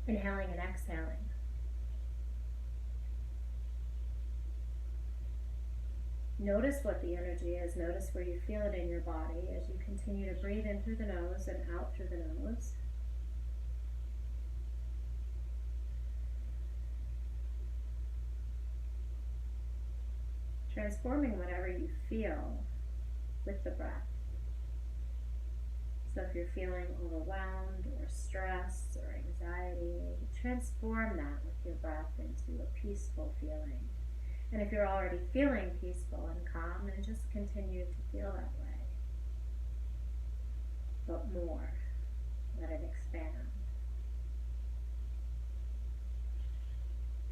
Inhaling and exhaling. Notice what the energy is. Notice where you feel it in your body as you continue to breathe in through the nose and out through the nose. Transforming whatever you feel with the breath. So if you're feeling overwhelmed or stressed or anxiety, transform that with your breath into a peaceful feeling. And if you're already feeling peaceful and calm, then just continue to feel that way. But more. Let it expand.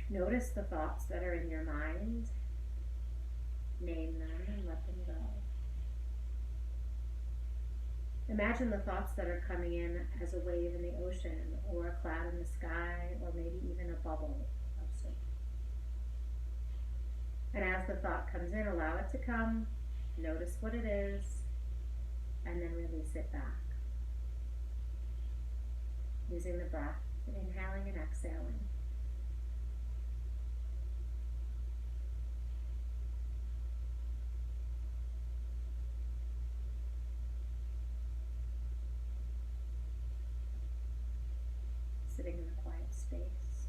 Notice the thoughts that are in your mind. Name them and let them go. Imagine the thoughts that are coming in as a wave in the ocean, or a cloud in the sky, or maybe even a bubble of soap. And as the thought comes in, allow it to come, notice what it is, and then release it back. Using the breath, inhaling and exhaling. Sitting in a quiet space.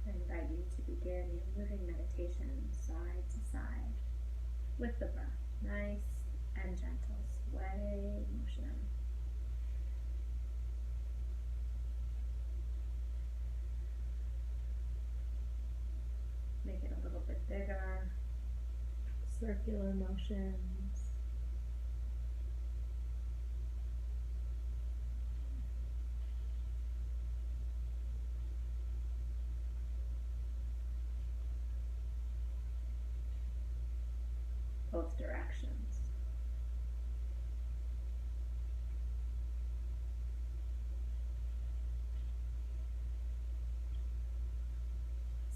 I invite you to begin your moving meditation side to side with the breath. Nice and gentle sway motion. Make it a little bit bigger. Circular motions. Both directions.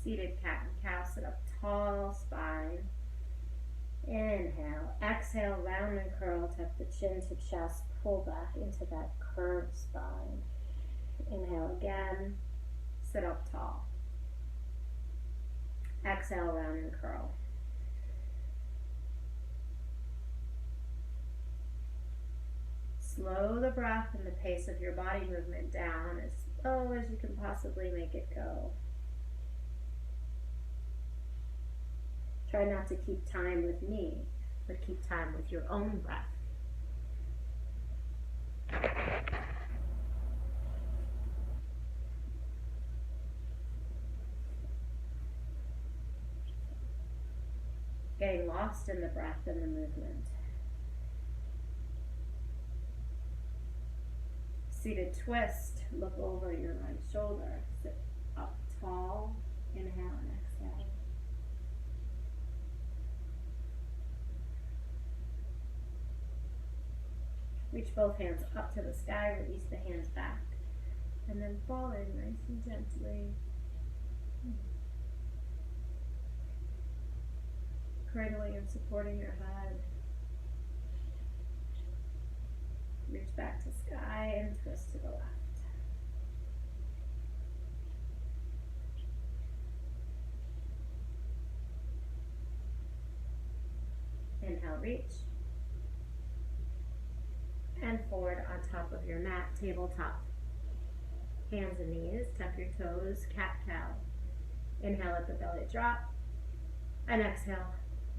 Seated cat and cow, sit up tall, spine. Inhale, exhale, round and curl, tuck the chin to chest, pull back into that curved spine. Inhale again, sit up tall. Exhale, round and curl. Slow the breath and the pace of your body movement down as slow as you can possibly make it go. Try not to keep time with me, but keep time with your own breath. Getting lost in the breath and the movement. Seated twist, look over your right shoulder. Sit up tall, inhale and exhale. Reach both hands up to the sky, release the hands back, and then fall in nice and gently. Cradling and supporting your head. Reach back to sky and twist to the left. Inhale, reach. And forward on top of your mat, tabletop. Hands and knees, tuck your toes, cat-cow. Inhale, let the belly drop. And exhale,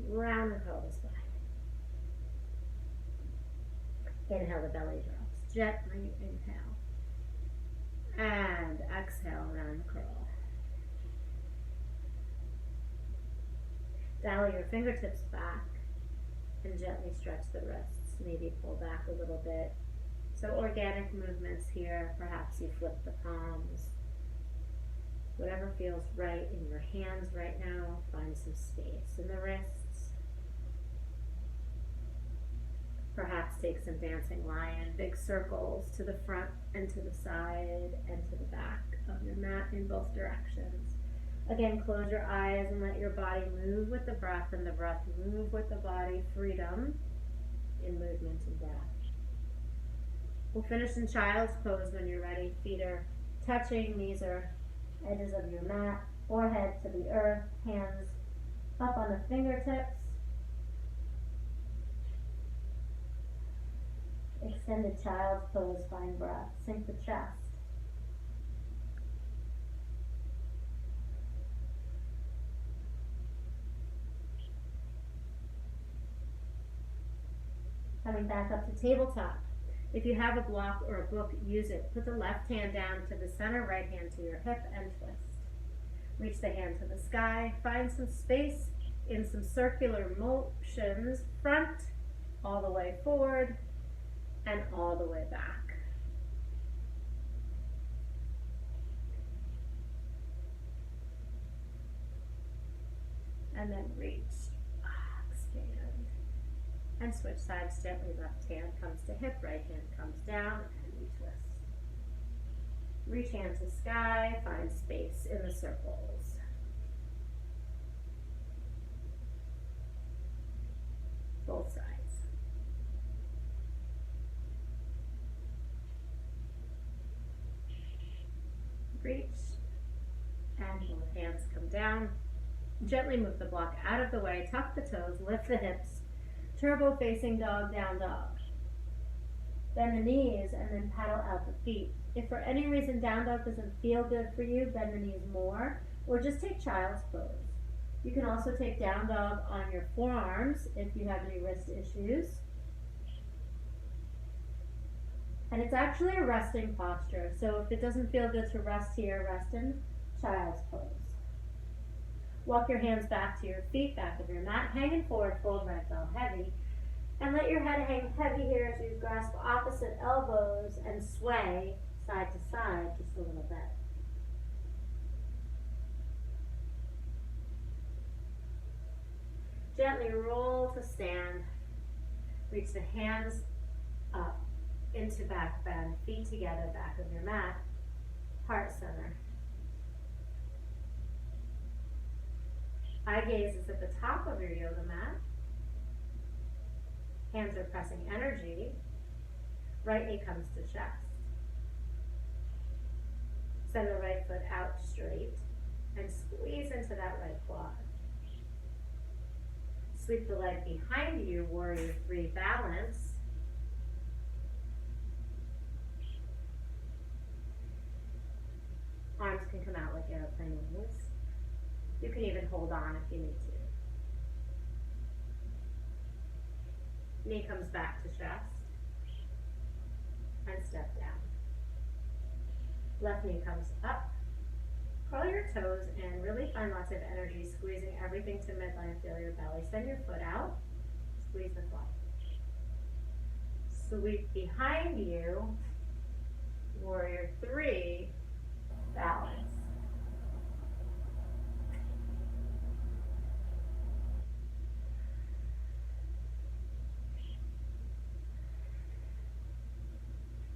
round and curl the spine. Inhale, the belly drops. Gently inhale. And exhale, round and curl. Dial your fingertips back and gently stretch the wrists. Maybe pull back a little bit. So organic movements here. Perhaps you flip the palms. Whatever feels right in your hands right now, find some space in the wrists. Perhaps take some dancing lion, big circles to the front and to the side and to the back of your mat in both directions. Again, close your eyes and let your body move with the breath and the breath move with the body. Freedom in movement and breath. We'll finish in child's pose when you're ready. Feet are touching, knees are edges of your mat, forehead to the earth, hands up on the fingertips. Extended child's pose, find breath. Sink the chest. Coming back up to tabletop. If you have a block or a book, use it. Put the left hand down to the center, right hand to your hip, and twist. Reach the hand to the sky. Find some space in some circular motions, front, all the way forward, and all the way back. And then reach, expand. And switch sides gently. Left hand comes to hip, right hand comes down, and we twist. Reach hand to sky, find space in the circles. Both sides. Reach, and both hands come down. Gently move the block out of the way, tuck the toes, lift the hips. Turbo facing dog, down dog. Bend the knees and then paddle out the feet. If for any reason down dog doesn't feel good for you, bend the knees more, or just take child's pose. You can also take down dog on your forearms if you have any wrist issues. And it's actually a resting posture, so if it doesn't feel good to rest here, rest in child's pose. Walk your hands back to your feet, back of your mat, hanging forward, fold ragdoll heavy. And let your head hang heavy here as you grasp opposite elbows and sway side to side just a little bit. Gently roll to stand. Reach the hands up into back bend, feet together, back of your mat, heart center. Eye gaze is at the top of your yoga mat. Hands are pressing energy. Right knee comes to chest. Send the right foot out straight and squeeze into that right quad. Sweep the leg behind you, warrior three, balance. Arms can come out like airplane wings. You can even hold on if you need to. Knee comes back to chest. And step down. Left knee comes up. Curl your toes and really find lots of energy, squeezing everything to midline, feel your belly. Send your foot out. Squeeze the quad. Sweep behind you. Warrior three. Balance.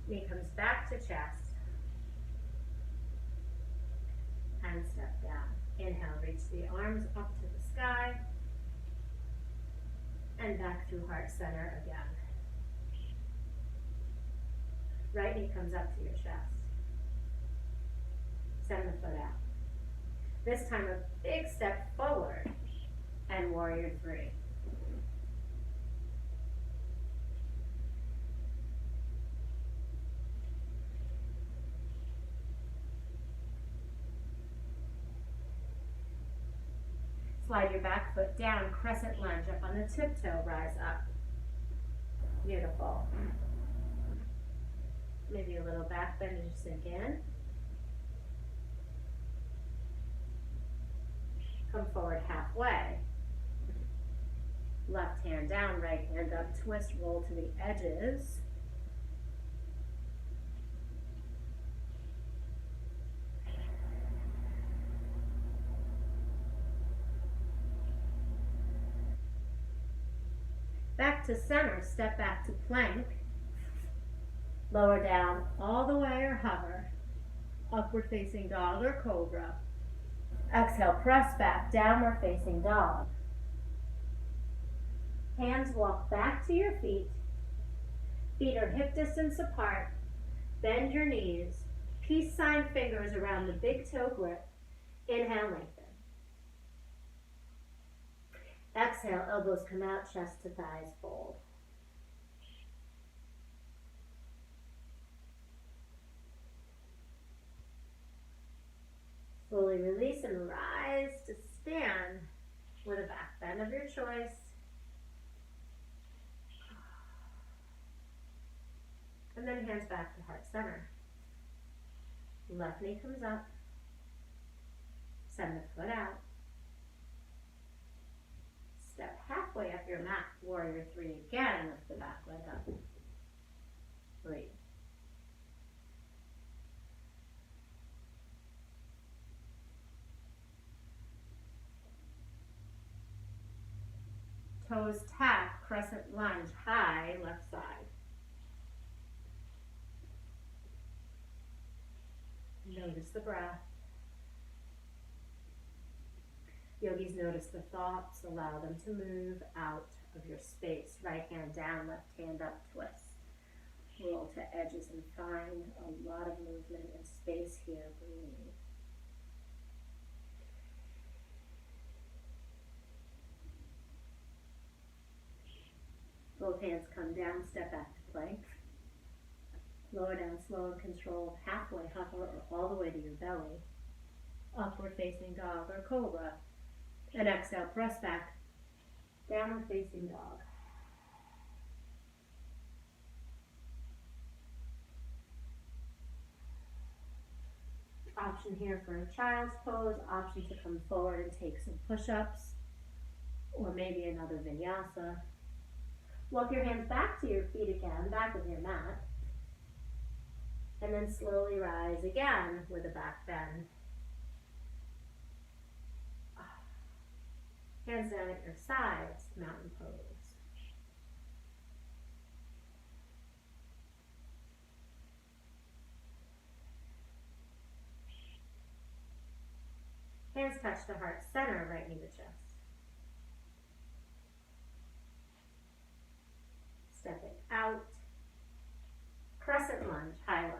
Knee comes back to chest. And step down. Inhale, reach the arms up to the sky. And back through heart center again. Right knee comes up to your chest. Send the foot out. This time a big step forward and warrior three. Slide your back foot down, crescent lunge up on the tiptoe, rise up. Beautiful. Maybe a little back bend as you sink in. Come forward halfway. Left hand down, right hand up, twist, roll to the edges. Back to center, step back to plank. Lower down all the way or hover. Upward facing dog or cobra. Exhale, press back, downward facing dog. Hands walk back to your feet. Feet are hip distance apart. Bend your knees. Peace sign fingers around the big toe grip. Inhale, lengthen. Exhale, elbows come out, chest to thighs fold. Slowly release and rise to stand with a back bend of your choice. And then hands back to heart center. Left knee comes up. Send the foot out. Step halfway up your mat. Warrior three again. Lift the back leg up. Breathe. Toes tap, crescent lunge, high, left side. Notice the breath. Yogis, notice the thoughts. Allow them to move out of your space. Right hand down, left hand up, twist. Roll to edges and find a lot of movement and space here. Breathe. Both hands come down, step back to plank. Lower down, slow and controlled, halfway, hover, or all the way to your belly. Upward facing dog or cobra. And exhale, press back. Downward facing dog. Option here for a child's pose. Option to come forward and take some push-ups. Or maybe another vinyasa. Walk your hands back to your feet again, back of your mat. And then slowly rise again with a back bend. Hands down at your sides, mountain pose. Hands touch the heart center, right knee to chest. Stepping out. Crescent lunge, high lunge.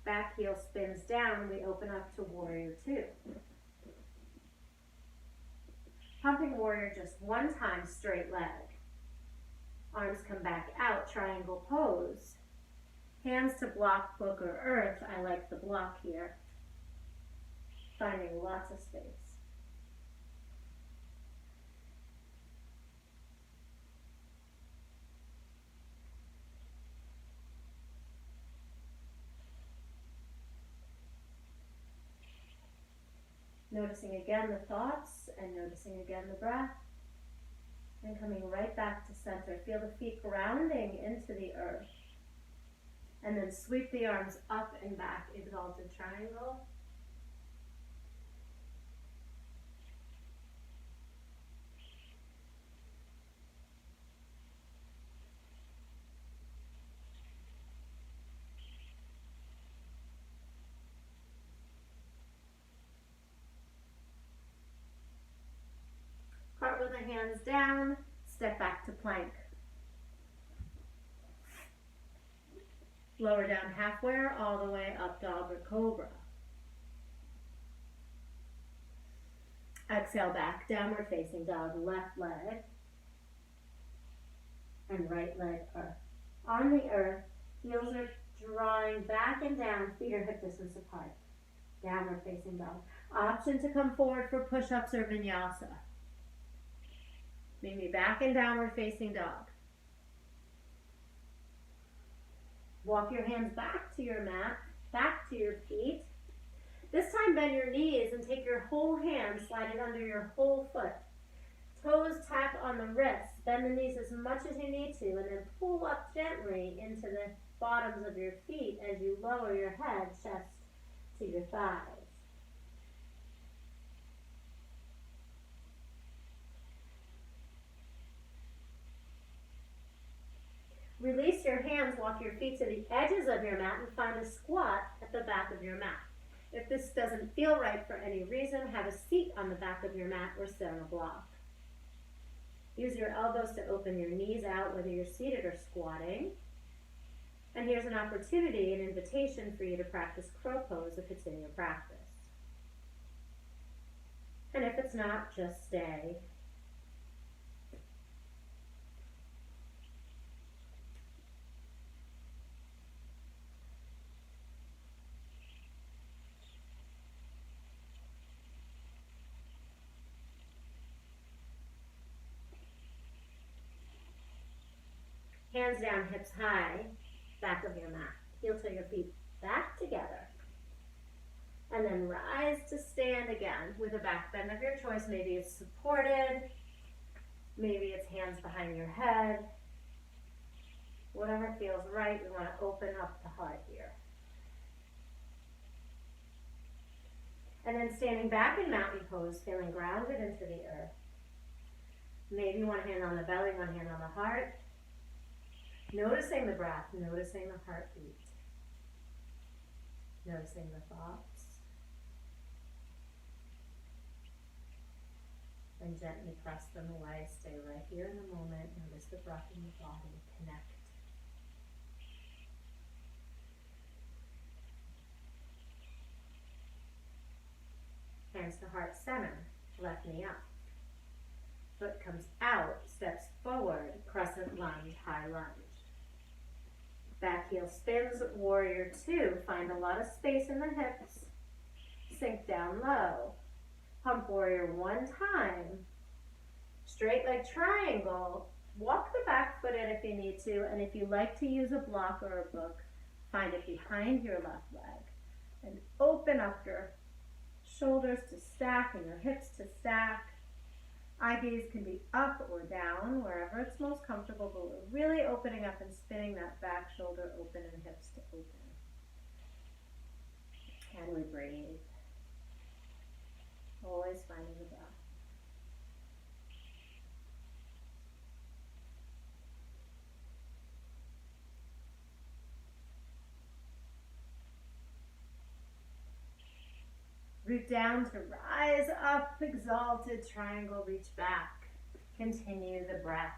Back heel spins down, we open up to warrior two. Pumping warrior just one time, straight leg. Arms come back out, triangle pose. Hands to block, book, or earth. I like the block here. Finding lots of space. Noticing again the thoughts and noticing again the breath. And coming right back to center. Feel the feet grounding into the earth. And then sweep the arms up and back, exalted triangle. Cartwheel the hands down, step back to plank. Lower down halfway or all the way up, dog or cobra. Exhale back, downward facing dog, left leg and right leg earth. On the earth, heels are drawing back and down, feet are hip distance apart. Downward facing dog. Option to come forward for push-ups or vinyasa. Meet me back in downward facing dog. Walk your hands back to your mat, back to your feet. This time bend your knees and take your whole hand, slide it under your whole foot. Toes tap on the wrists. Bend the knees as much as you need to and then pull up gently into the bottoms of your feet as you lower your head, chest to your thighs. Release your hands, walk your feet to the edges of your mat and find a squat at the back of your mat. If this doesn't feel right for any reason, have a seat on the back of your mat or sit on a block. Use your elbows to open your knees out, whether you're seated or squatting. And here's an opportunity, an invitation for you to practice crow pose if it's in your practice. And if it's not, just stay. Hands down, hips high, back of your mat. Heel to your feet back together. And then rise to stand again with a back bend of your choice. Maybe it's supported. Maybe it's hands behind your head. Whatever feels right, we want to open up the heart here. And then standing back in mountain pose, feeling grounded into the earth. Maybe one hand on the belly, one hand on the heart. Noticing the breath, noticing the heartbeat. Noticing the thoughts. And gently press them away. Stay right here in the moment. Notice the breath in the body. Connect. Hands to heart center. Left knee up. Foot comes out. Steps forward. Crescent lunge. High lunge. Back heel spins. Warrior two. Find a lot of space in the hips. Sink down low. Hump warrior one time. Straight leg triangle. Walk the back foot in if you need to, and if you like to use a block or a book, find it behind your left leg. And open up your shoulders to stack and your hips to stack. Eye gaze can be up or down, wherever it's most comfortable, but we're really opening up and spinning that back shoulder open and hips to open. And we breathe. Always finding the breath. Root down to rise up, exalted triangle, reach back. Continue the breath.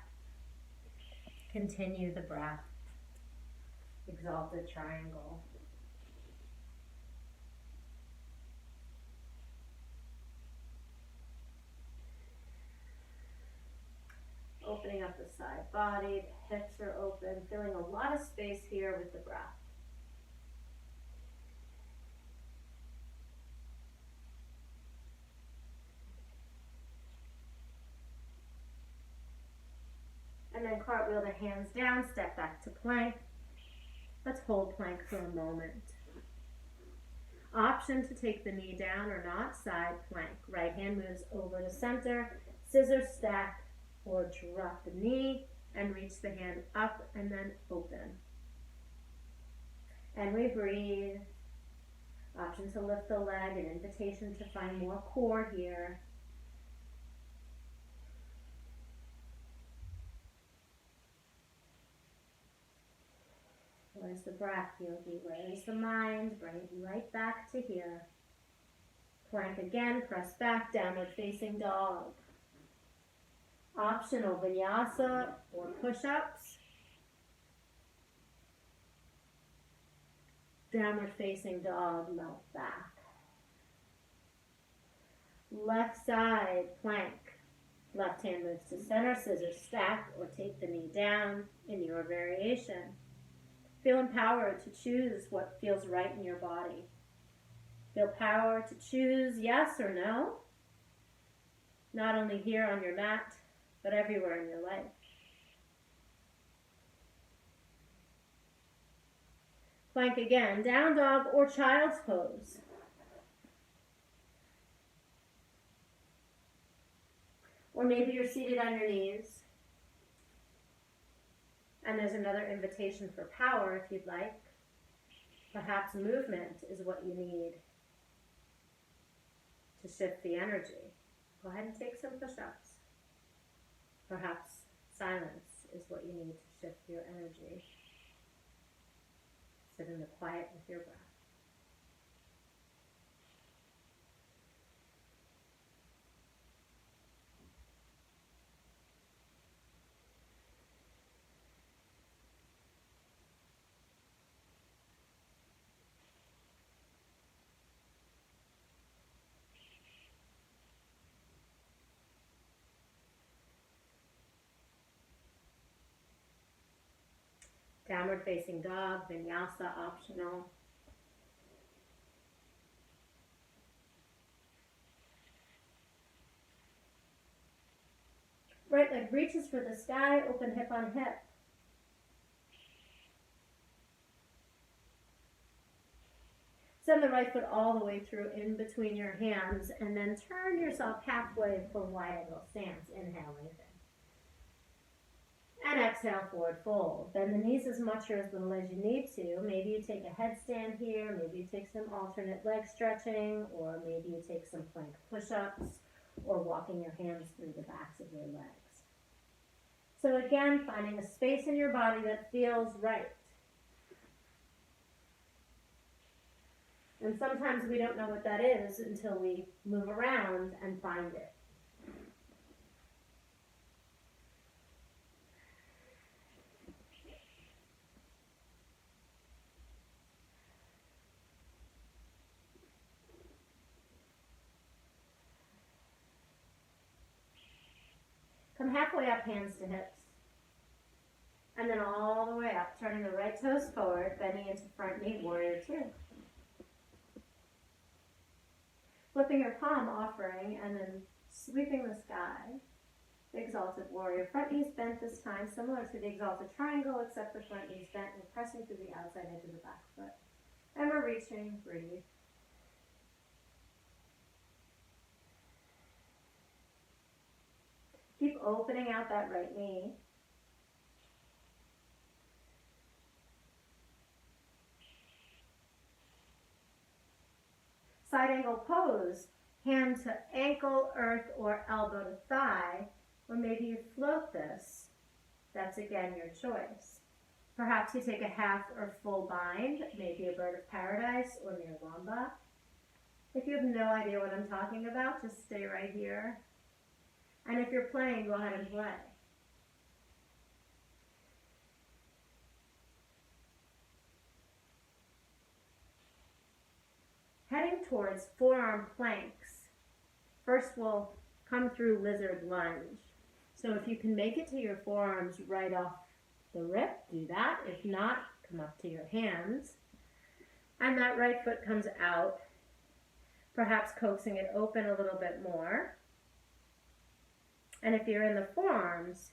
Continue the breath. Exalted triangle. Opening up the side body, the hips are open, feeling a lot of space here with the breath. And then cartwheel the hands down, step back to plank. Let's hold plank for a moment. Option to take the knee down or not, side plank. Right hand moves over to center, scissor stack, or drop the knee and reach the hand up and then open. And we breathe. Option to lift the leg, an invitation to find more core here. Where's the breath, yogi? Where is the mind? Bring it right back to here. Plank again, press back, downward facing dog. Optional vinyasa or push-ups. Downward facing dog, melt back. Left side plank. Left hand moves to center, scissors stack, or take the knee down in your variation. Feel empowered to choose what feels right in your body. Feel power to choose yes or no. Not only here on your mat, but everywhere in your life. Plank again, down dog or child's pose. Or maybe you're seated on your knees. And there's another invitation for power if you'd like. Perhaps movement is what you need to shift the energy. Go ahead and take some push-ups. Perhaps silence is what you need to shift your energy. Sit in the quiet with your breath. Downward facing dog, vinyasa optional. Right leg reaches for the sky, open hip on hip. Send the right foot all the way through in between your hands, and then turn yourself halfway for wide angle stance. Inhale, lengthen. And exhale, forward fold. Bend the knees as much or as little as you need to. Maybe you take a headstand here, maybe you take some alternate leg stretching, or maybe you take some plank push-ups, or walking your hands through the backs of your legs. So again, finding a space in your body that feels right. And sometimes we don't know what that is until we move around and find it. Come halfway up, hands to hips. And then all the way up, turning the right toes forward, bending into front knee, warrior two. Flipping your palm, offering, and then sweeping the sky. Exalted warrior. Front knees bent this time, similar to the exalted triangle, except the front knees bent and pressing through the outside edge of the back foot. And we're reaching, breathe. Keep opening out that right knee. Side angle pose, hand to ankle, earth, or elbow to thigh, or maybe you float this. That's again your choice. Perhaps you take a half or full bind, maybe a bird of paradise or nirvamba. If you have no idea what I'm talking about, just stay right here. And if you're playing, go ahead and play. Heading towards forearm planks. First we'll come through lizard lunge. So if you can make it to your forearms right off the rip, do that. If not, come up to your hands. And that right foot comes out, perhaps coaxing it open a little bit more. And if you're in the forearms,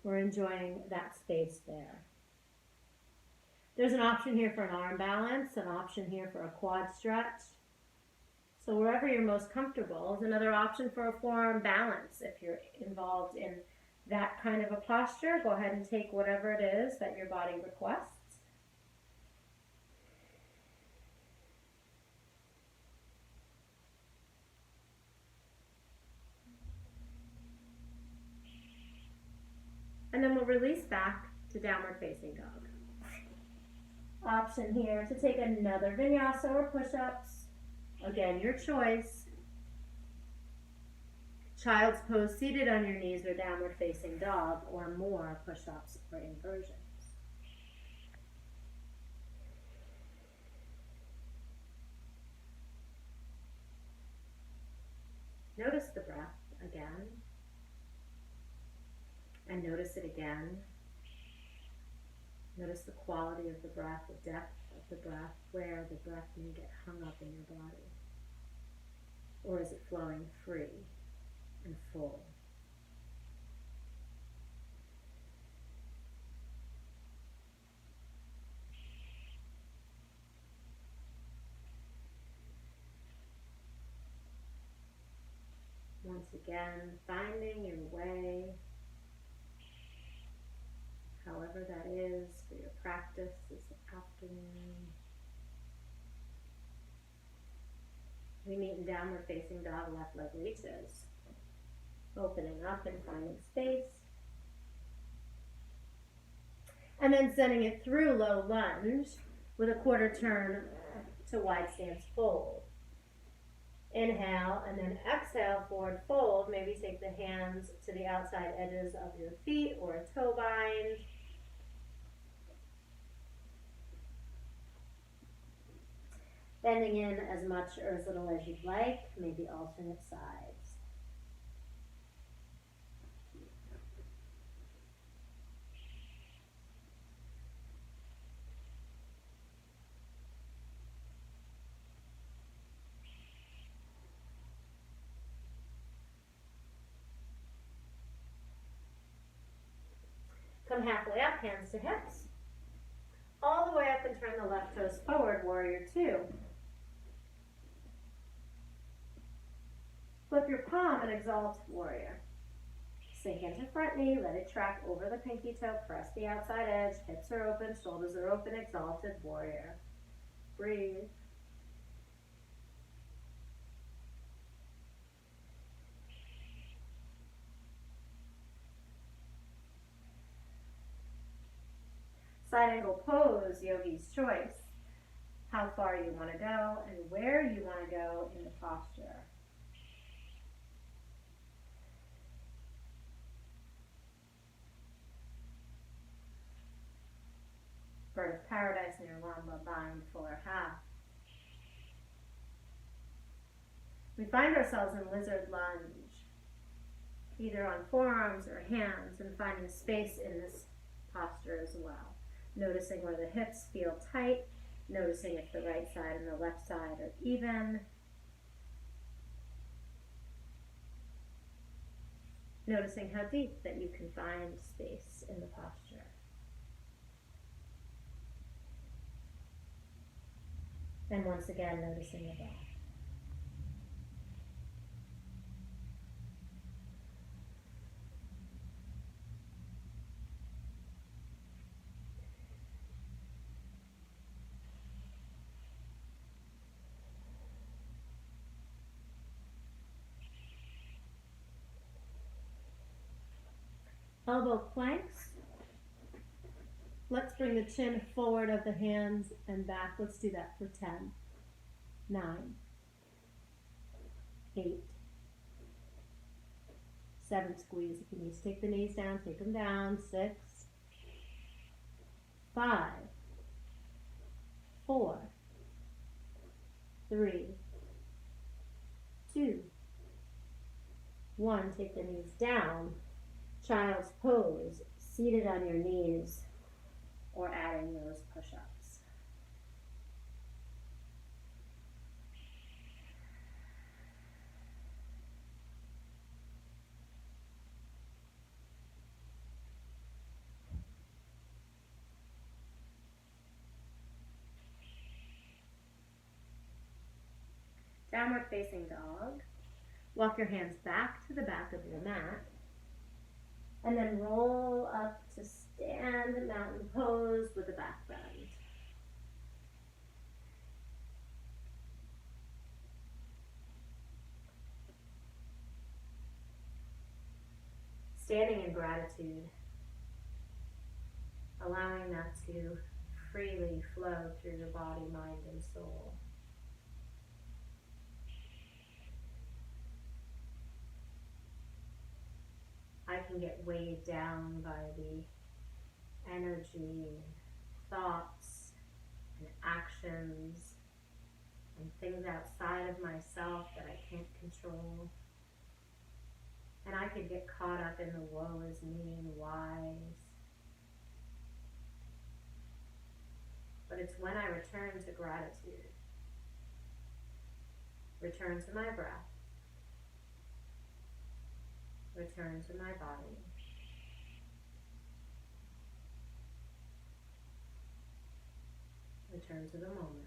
we're enjoying that space there. There's an option here for an arm balance, an option here for a quad stretch. So wherever you're most comfortable is another option for a forearm balance. If you're involved in that kind of a posture, go ahead and take whatever it is that your body requests. And then we'll release back to downward facing dog. Option here to take another vinyasa or push-ups. Again, your choice. Child's pose seated on your knees or downward facing dog, or more push-ups or inversions. Notice the breath again. And notice it again. Notice the quality of the breath, the depth of the breath, where the breath may get hung up in your body. Or is it flowing free and full? Once again, finding your way, however that is for your practice this afternoon. We meet in downward facing dog, left leg reaches. Opening up and finding space. And then sending it through low lunge with a quarter turn to wide stance fold. Inhale and then exhale, forward fold. Maybe take the hands to the outside edges of your feet or a toe bind. Bending in as much or as little as you'd like, maybe alternate sides. Come halfway up, hands to hips. All the way up and turn the left toes forward, warrior two. Flip your palm and exalt, warrior. Sink into front knee, let it track over the pinky toe, press the outside edge, hips are open, shoulders are open, exalted, warrior. Breathe. Side angle pose, yogi's choice. How far you want to go and where you want to go in the posture. Bird of paradise near Lamba, bind for half. We find ourselves in lizard lunge, either on forearms or hands, and finding space in this posture as well. Noticing where the hips feel tight, noticing if the right side and the left side are even. Noticing how deep that you can find space in the posture. And once again, noticing the breath. Elbow planks. Let's bring the chin forward of the hands and back. Let's do that for 10, 9, 8, 7. Squeeze. If you need to take the knees down, take them down. 6, 5, 4, 3, 2, 1. Take the knees down. Child's pose, seated on your knees, or adding those push-ups. Downward facing dog. Walk your hands back to the back of your mat. And then roll up to stand mountain pose with a back bend. Standing in gratitude, allowing that to freely flow through your body, mind, and soul. I can get weighed down by the energy and thoughts and actions and things outside of myself that I can't control. And I could get caught up in the woe is me and whys. But it's when I return to gratitude, return to my breath, return to my body, return to the moment.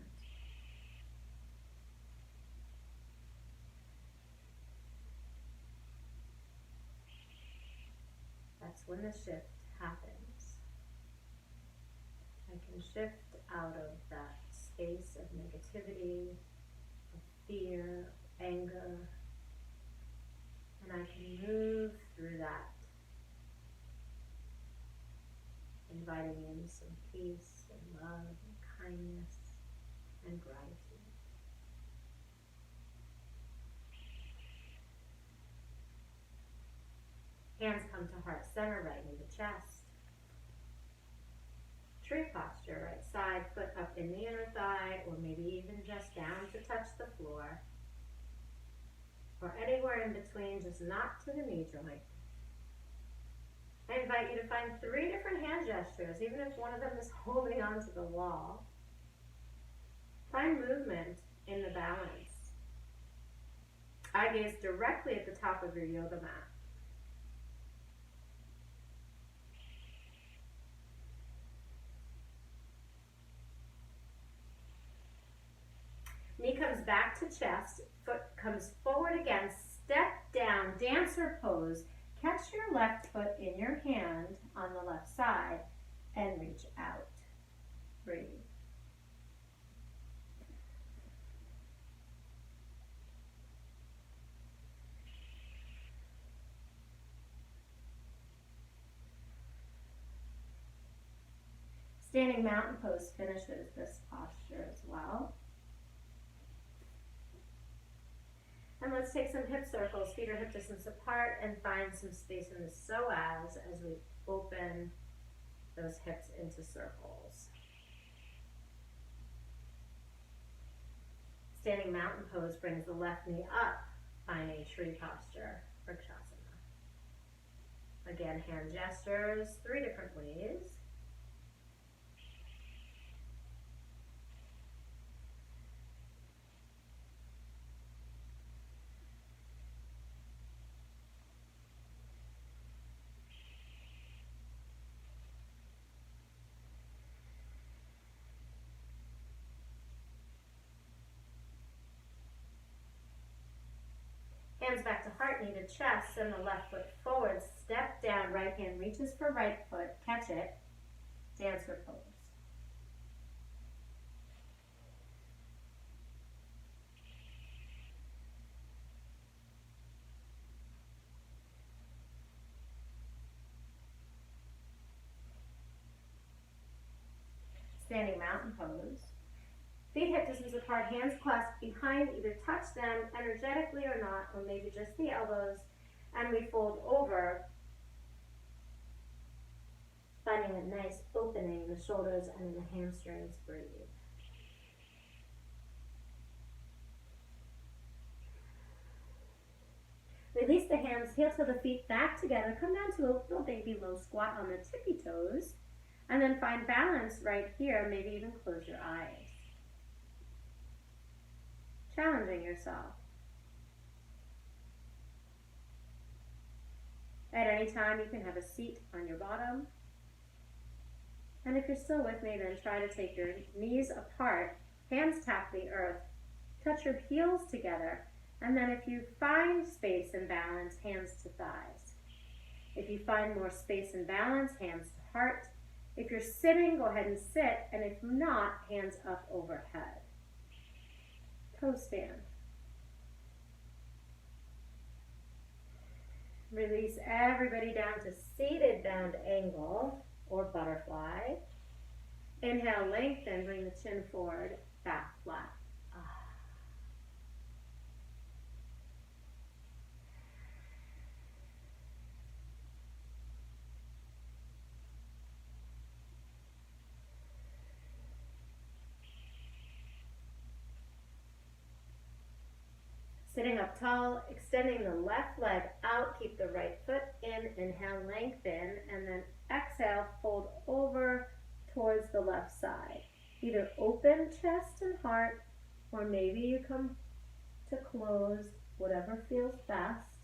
That's when the shift happens. I can shift out of that space of negativity, of fear, of anger, and I can move through that, inviting in some peace and love and kindness and gratitude. Hands come to heart center, right knee to chest. Tree posture, right side foot up in the inner thigh, or maybe even just down to touch the floor. Or anywhere in between, just not to the knee joint. I invite you to find 3 different hand gestures, even if one of them is holding onto the wall. Find movement in the balance. I gaze directly at the top of your yoga mat. Knee comes back to chest, foot comes forward again, step down, dancer pose. Catch your left foot in your hand on the left side and reach out. Breathe. Standing mountain pose finishes this posture as well. And let's take some hip circles. Feet are hip distance apart and find some space in the psoas as we open those hips into circles. Standing mountain pose brings the left knee up, finding tree posture, Vrikshasana. Again, hand gestures, 3 different ways. Hands back to heart, knee to chest, send the left foot forward, step down, right hand reaches for right foot, catch it, dancer pose. Standing mountain pose. Feet hip distance apart, hands clasped behind, either touch them energetically or not, or maybe just the elbows, and we fold over, finding a nice opening in the shoulders and in the hamstrings. Breathe. Release the hands, heel to the feet back together, come down to a little baby low squat on the tippy toes, and then find balance right here, maybe even close your eyes. Challenging yourself. At any time, you can have a seat on your bottom. And if you're still with me, then try to take your knees apart, hands tap the earth, touch your heels together, and then if you find space and balance, hands to thighs. If you find more space and balance, hands to heart. If you're sitting, go ahead and sit, and if not, hands up overhead. Co-stand. Release everybody down to seated bound angle or butterfly. Inhale, lengthen, bring the chin forward, back flat. Sitting up tall, extending the left leg out, keep the right foot in, inhale, lengthen, and then exhale, fold over towards the left side. Either open chest and heart, or maybe you come to closed, whatever feels best.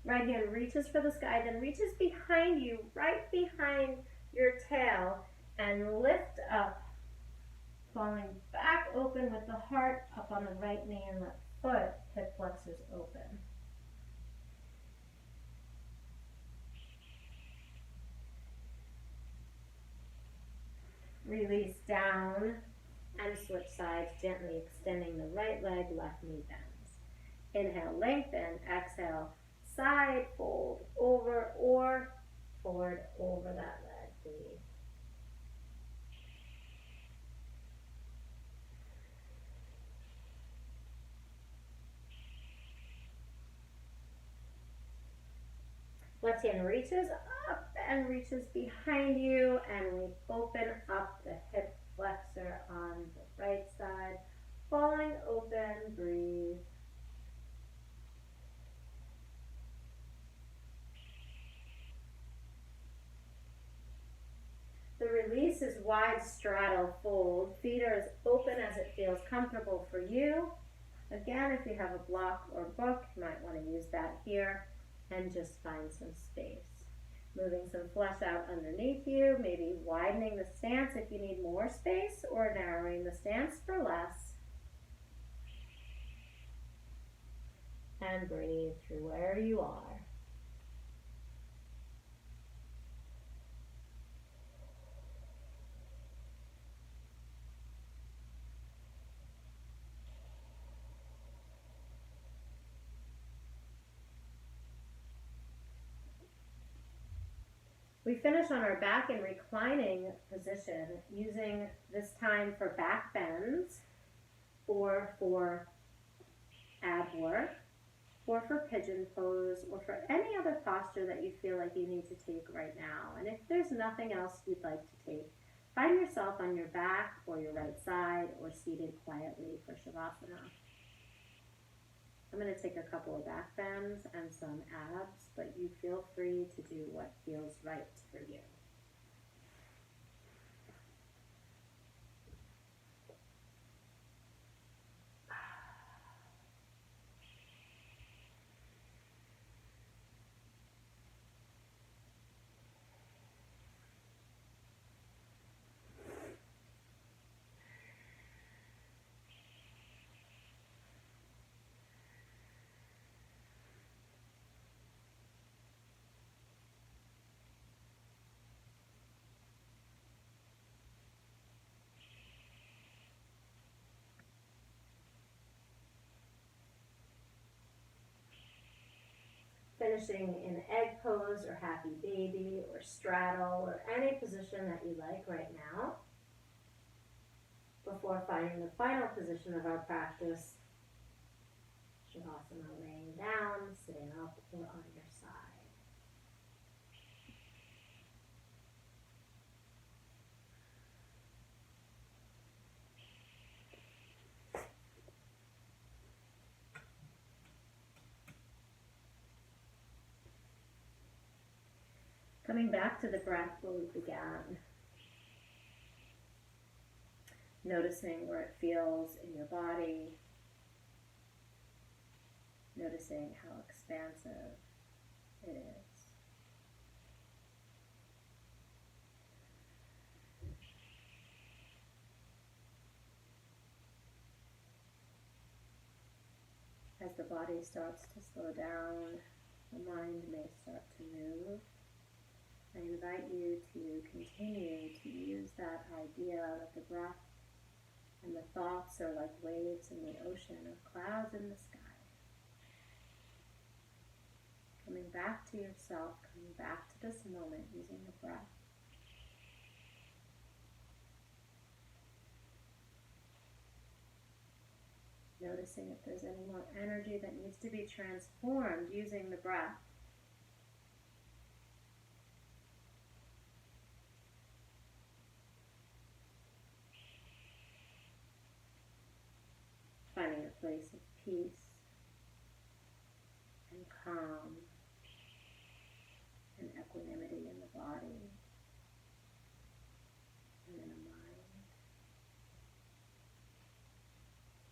Right hand reaches for the sky, then reaches behind you, right behind your tail, and lift up, falling back open with the heart up on the right knee and left foot, hip flexors open. Release down and switch sides, gently extending the right leg, left knee bends. Inhale, lengthen, exhale, side fold over or forward over that leg. Breathe. Left hand reaches up and reaches behind you, and we open up the hip flexor on the right side, falling open. Breathe. The release is wide straddle fold. Feet are as open as it feels comfortable for you. Again, if you have a block or book, you might want to use that here and just find some space. Moving some flesh out underneath you, maybe widening the stance if you need more space or narrowing the stance for less. And breathe through where you are. We finish on our back in reclining position, using this time for back bends or for ab work or for pigeon pose or for any other posture that you feel like you need to take right now. And if there's nothing else you'd like to take, find yourself on your back or your right side or seated quietly for Shavasana. I'm going to take a couple of back bends and some abs, but you feel free to do what feels right for you. Finishing in egg pose or happy baby or straddle or any position that you like right now, before finding the final position of our practice, Shavasana, laying down, sitting up, or on your side. Coming back to the breath where we began. Noticing where it feels in your body. Noticing how expansive it is. As the body starts to slow down, the mind may start to move. I invite you to continue to use that idea that the breath and the thoughts are like waves in the ocean or clouds in the sky. Coming back to yourself, coming back to this moment using the breath. Noticing if there's any more energy that needs to be transformed using the breath. Finding a place of peace and calm and equanimity in the body and in the mind,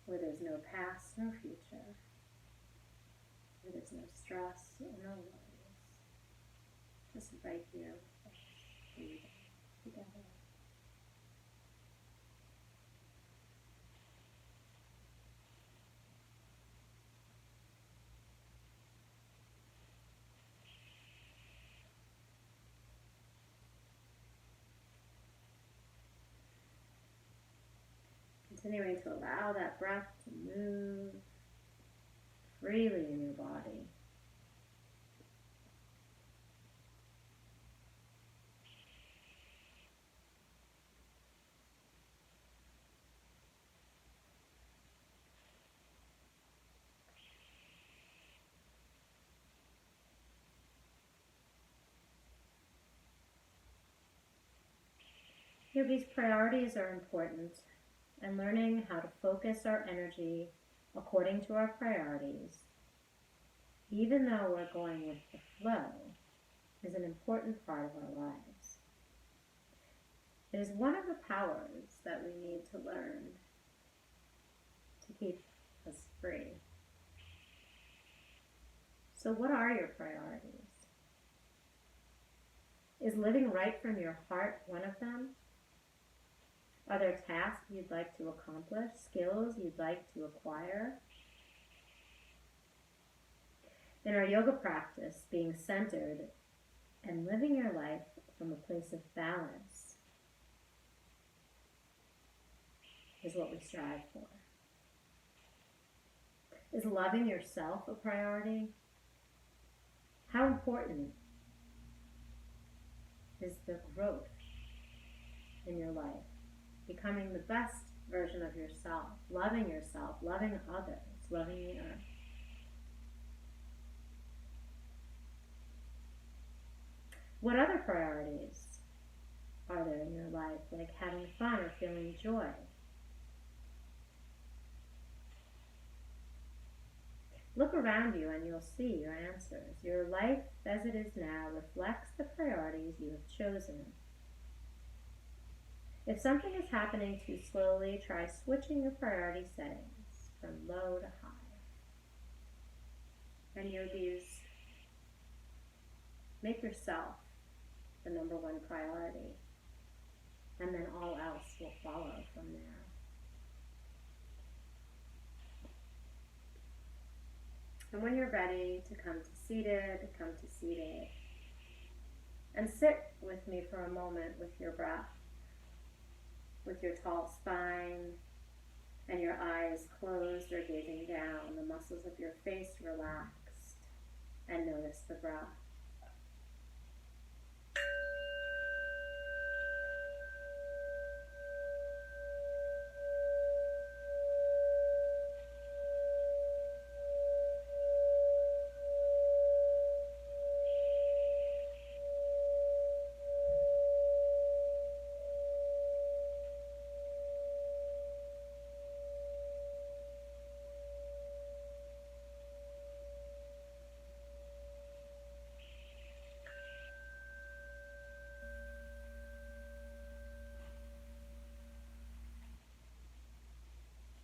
where there's no past, no future, where there's no stress or no worries, just right here with us, breathing together. Continuing to allow that breath to move freely in your body. Here, these priorities are important, and learning how to focus our energy according to our priorities, even though we're going with the flow, is an important part of our lives. It is one of the powers that we need to learn to keep us free. So what are your priorities? Is living right from your heart one of them? Are there tasks you'd like to accomplish, skills you'd like to acquire? In our yoga practice, being centered and living your life from a place of balance is what we strive for. Is loving yourself a priority? How important is the growth in your life? Becoming the best version of yourself, loving others, loving the earth. What other priorities are there in your life, like having fun or feeling joy? Look around you and you'll see your answers. Your life as it is now reflects the priorities you have chosen. If something is happening too slowly, try switching your priority settings from low to high. And yogis, make yourself the number one priority, and then all else will follow from there. And when you're ready to come to seated, come to seated. And sit with me for a moment with your breath, with your tall spine and your eyes closed or gazing down, the muscles of your face relaxed, and notice the breath.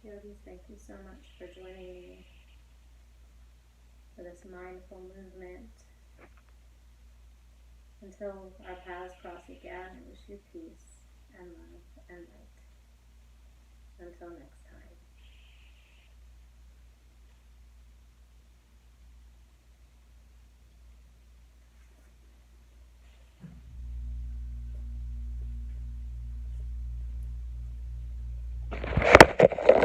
Yogis, thank you so much for joining me for this mindful movement. Until our paths cross again, I wish you peace and love and light. Until next time.